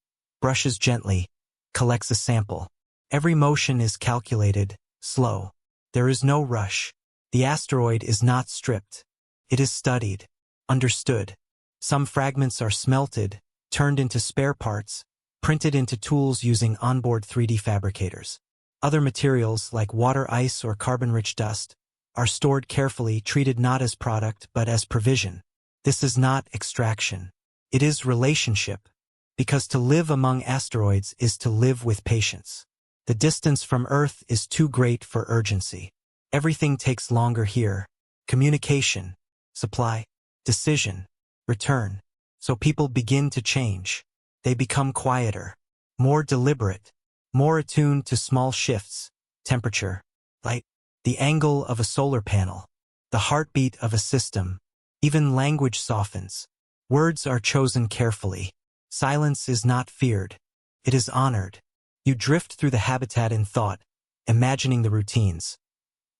brushes gently, collects a sample. Every motion is calculated, slow. There is no rush. The asteroid is not stripped. It is studied, understood. Some fragments are smelted, turned into spare parts, printed into tools using onboard 3D fabricators. Other materials, like water ice or carbon-rich dust, are stored carefully, treated not as product but as provision. This is not extraction. It is relationship. Because to live among asteroids is to live with patience. The distance from Earth is too great for urgency. Everything takes longer here. Communication, supply, decision, return. So people begin to change. They become quieter, more deliberate, more attuned to small shifts, temperature, light, the angle of a solar panel, the heartbeat of a system. Even language softens. Words are chosen carefully. Silence is not feared. It is honored. You drift through the habitat in thought, imagining the routines.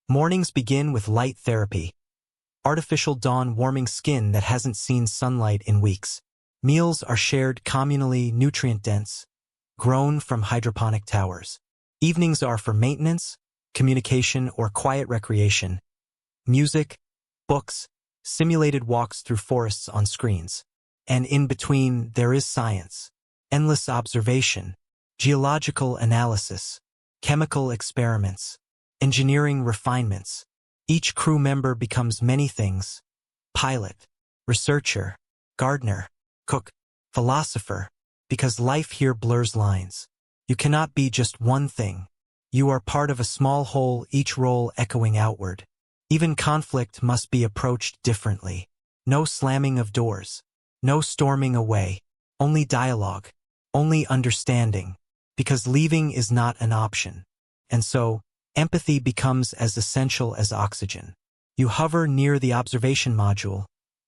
Mornings begin with light therapy. Artificial dawn warming skin that hasn't seen sunlight in weeks. Meals are shared communally, nutrient-dense, grown from hydroponic towers. Evenings are for maintenance, communication, or quiet recreation. Music, books, simulated walks through forests on screens. And in between, there is science. Endless observation, geological analysis, chemical experiments, engineering refinements. Each crew member becomes many things: pilot, researcher, gardener, cook, philosopher, because life here blurs lines. You cannot be just one thing. You are part of a small whole, each role echoing outward. Even conflict must be approached differently. No slamming of doors. No storming away. Only dialogue. Only understanding. Because leaving is not an option. And so, empathy becomes as essential as oxygen. You hover near the observation module,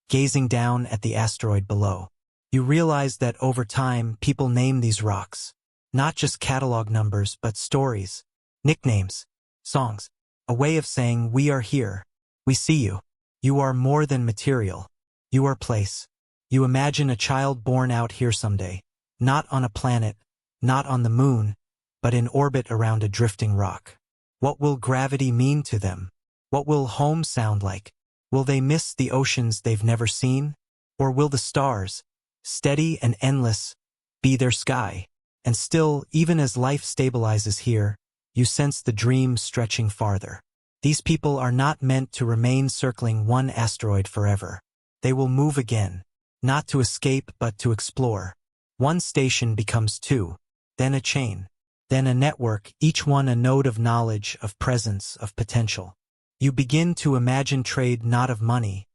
gazing down at the asteroid below. You realize that over time, people name these rocks. Not just catalog numbers, but stories, nicknames, songs. A way of saying, we are here. We see you. You are more than material. You are place. You imagine a child born out here someday, not on a planet, not on the moon, but in orbit around a drifting rock. What will gravity mean to them? What will home sound like? Will they miss the oceans they've never seen? Or will the stars, steady and endless, be their sky? And still, even as life stabilizes here, you sense the dream stretching farther. These people are not meant to remain circling one asteroid forever. They will move again, not to escape but to explore. One station becomes two, then a chain, then a network, each one a node of knowledge, of presence, of potential. You begin to imagine trade not of money,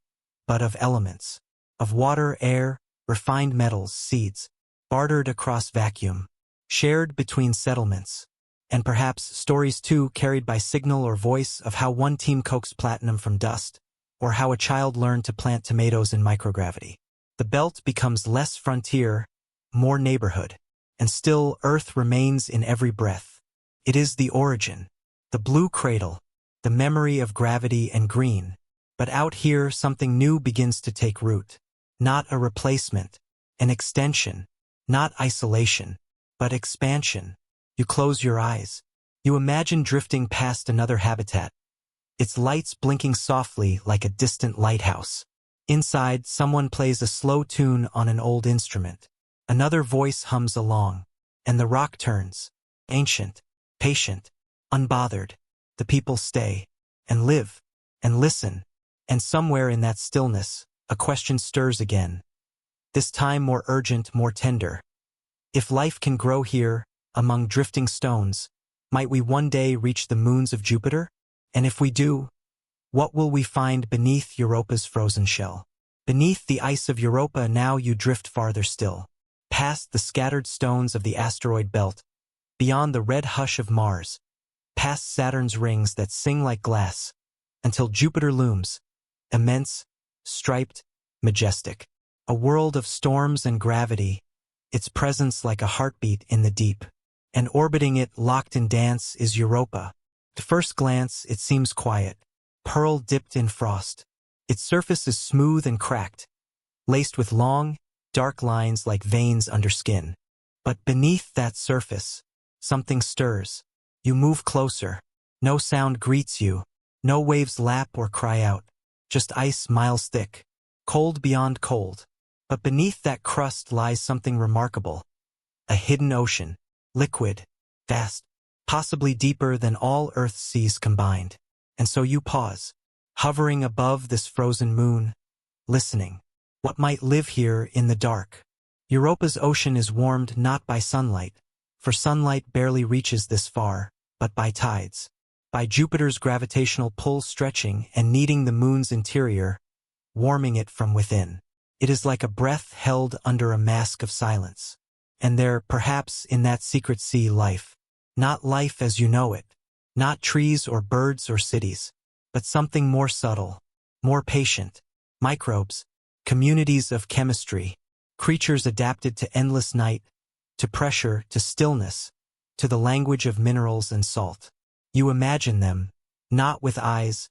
but of elements, of water, air, refined metals, seeds, bartered across vacuum, shared between settlements. And perhaps stories too, carried by signal or voice, of how one team coaxed platinum from dust, or how a child learned to plant tomatoes in microgravity. The belt becomes less frontier, more neighborhood, and still Earth remains in every breath. It is the origin, the blue cradle, the memory of gravity and green. But out here something new begins to take root. Not a replacement, an extension, not isolation, but expansion. You close your eyes. You imagine drifting past another habitat, its lights blinking softly like a distant lighthouse. Inside, someone plays a slow tune on an old instrument. Another voice hums along, and the rock turns. Ancient, patient, unbothered. The people stay, and live, and listen. And somewhere in that stillness, a question stirs again. This time more urgent, more tender. If life can grow here, among drifting stones, might we one day reach the moons of Jupiter? And if we do, what will we find beneath Europa's frozen shell? Beneath the ice of Europa now you drift farther still, past the scattered stones of the asteroid belt, beyond the red hush of Mars, past Saturn's rings that sing like glass, until Jupiter looms, immense, striped, majestic. A world of storms and gravity, its presence like a heartbeat in the deep. And orbiting it, locked in dance, is Europa. At first glance, it seems quiet, pearl dipped in frost. Its surface is smooth and cracked, laced with long, dark lines like veins under skin. But beneath that surface, something stirs. You move closer. No sound greets you. No waves lap or cry out. Just ice miles thick, cold beyond cold. But beneath that crust lies something remarkable. A hidden ocean. Liquid, vast, possibly deeper than all Earth's seas combined. And so you pause, hovering above this frozen moon, listening. What might live here in the dark? Europa's ocean is warmed not by sunlight, for sunlight barely reaches this far, but by tides. By Jupiter's gravitational pull stretching and kneading the moon's interior, warming it from within. It is like a breath held under a mask of silence. And there, perhaps in that secret sea, life. Not life as you know it. Not trees or birds or cities. But something more subtle, more patient. Microbes, communities of chemistry. Creatures adapted to endless night, to pressure, to stillness, to the language of minerals and salt. You imagine them, not with eyes,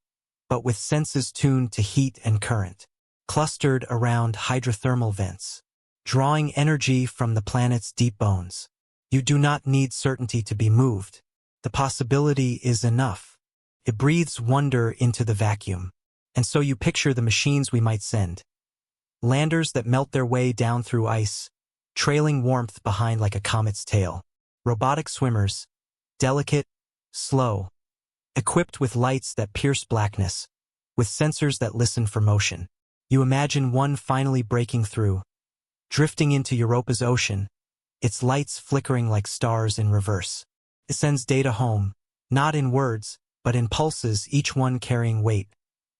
but with senses tuned to heat and current. Clustered around hydrothermal vents. Drawing energy from the planet's deep bones. You do not need certainty to be moved. The possibility is enough. It breathes wonder into the vacuum. And so you picture the machines we might send. Landers that melt their way down through ice, trailing warmth behind like a comet's tail. Robotic swimmers, delicate, slow, equipped with lights that pierce blackness, with sensors that listen for motion. You imagine one finally breaking through, drifting into Europa's ocean, its lights flickering like stars in reverse. It sends data home, not in words, but in pulses, each one carrying weight,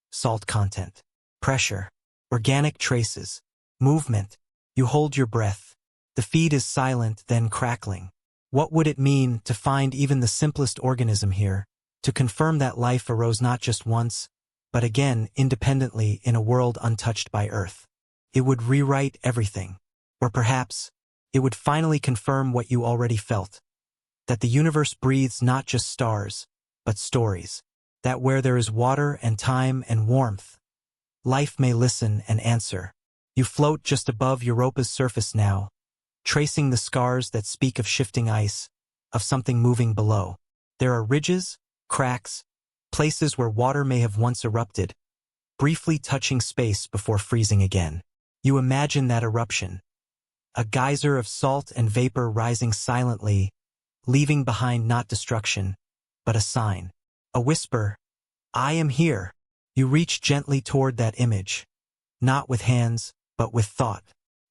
salt content, pressure, organic traces, movement. You hold your breath. The feed is silent, then crackling. What would it mean to find even the simplest organism here, to confirm that life arose not just once, but again independently in a world untouched by Earth? It would rewrite everything. Or perhaps, it would finally confirm what you already felt. That the universe breathes not just stars, but stories. That where there is water and time and warmth, life may listen and answer. You float just above Europa's surface now, tracing the scars that speak of shifting ice, of something moving below. There are ridges, cracks, places where water may have once erupted, briefly touching space before freezing again. You imagine that eruption, a geyser of salt and vapor rising silently, leaving behind not destruction, but a sign. A whisper, "I am here." You reach gently toward that image, not with hands, but with thought.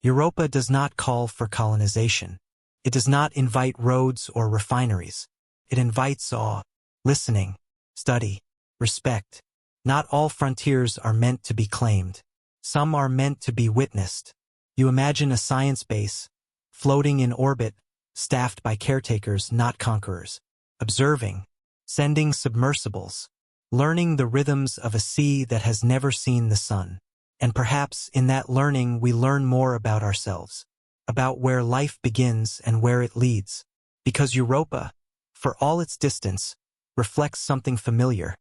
Europa does not call for colonization. It does not invite roads or refineries. It invites awe, listening, study, respect. Not all frontiers are meant to be claimed. Some are meant to be witnessed. You imagine a science base, floating in orbit, staffed by caretakers, not conquerors, observing, sending submersibles, learning the rhythms of a sea that has never seen the sun. And perhaps in that learning we learn more about ourselves, about where life begins and where it leads. Because Europa, for all its distance, reflects something familiar.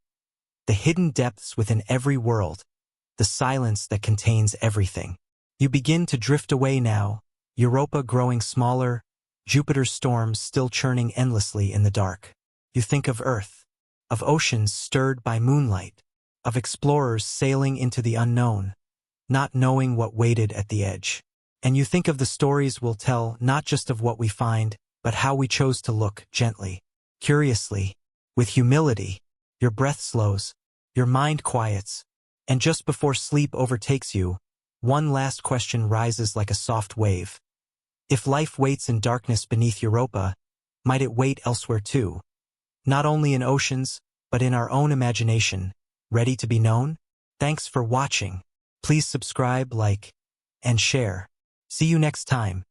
The hidden depths within every world, the silence that contains everything. You begin to drift away now, Europa growing smaller, Jupiter's storms still churning endlessly in the dark. You think of Earth, of oceans stirred by moonlight, of explorers sailing into the unknown, not knowing what waited at the edge. And you think of the stories we'll tell, not just of what we find, but how we chose to look gently, curiously, with humility. Your breath slows, your mind quiets, and just before sleep overtakes you, one last question rises like a soft wave. If life waits in darkness beneath Europa, might it wait elsewhere too? Not only in oceans, but in our own imagination, ready to be known? Thanks for watching. Please subscribe, like, and share. See you next time.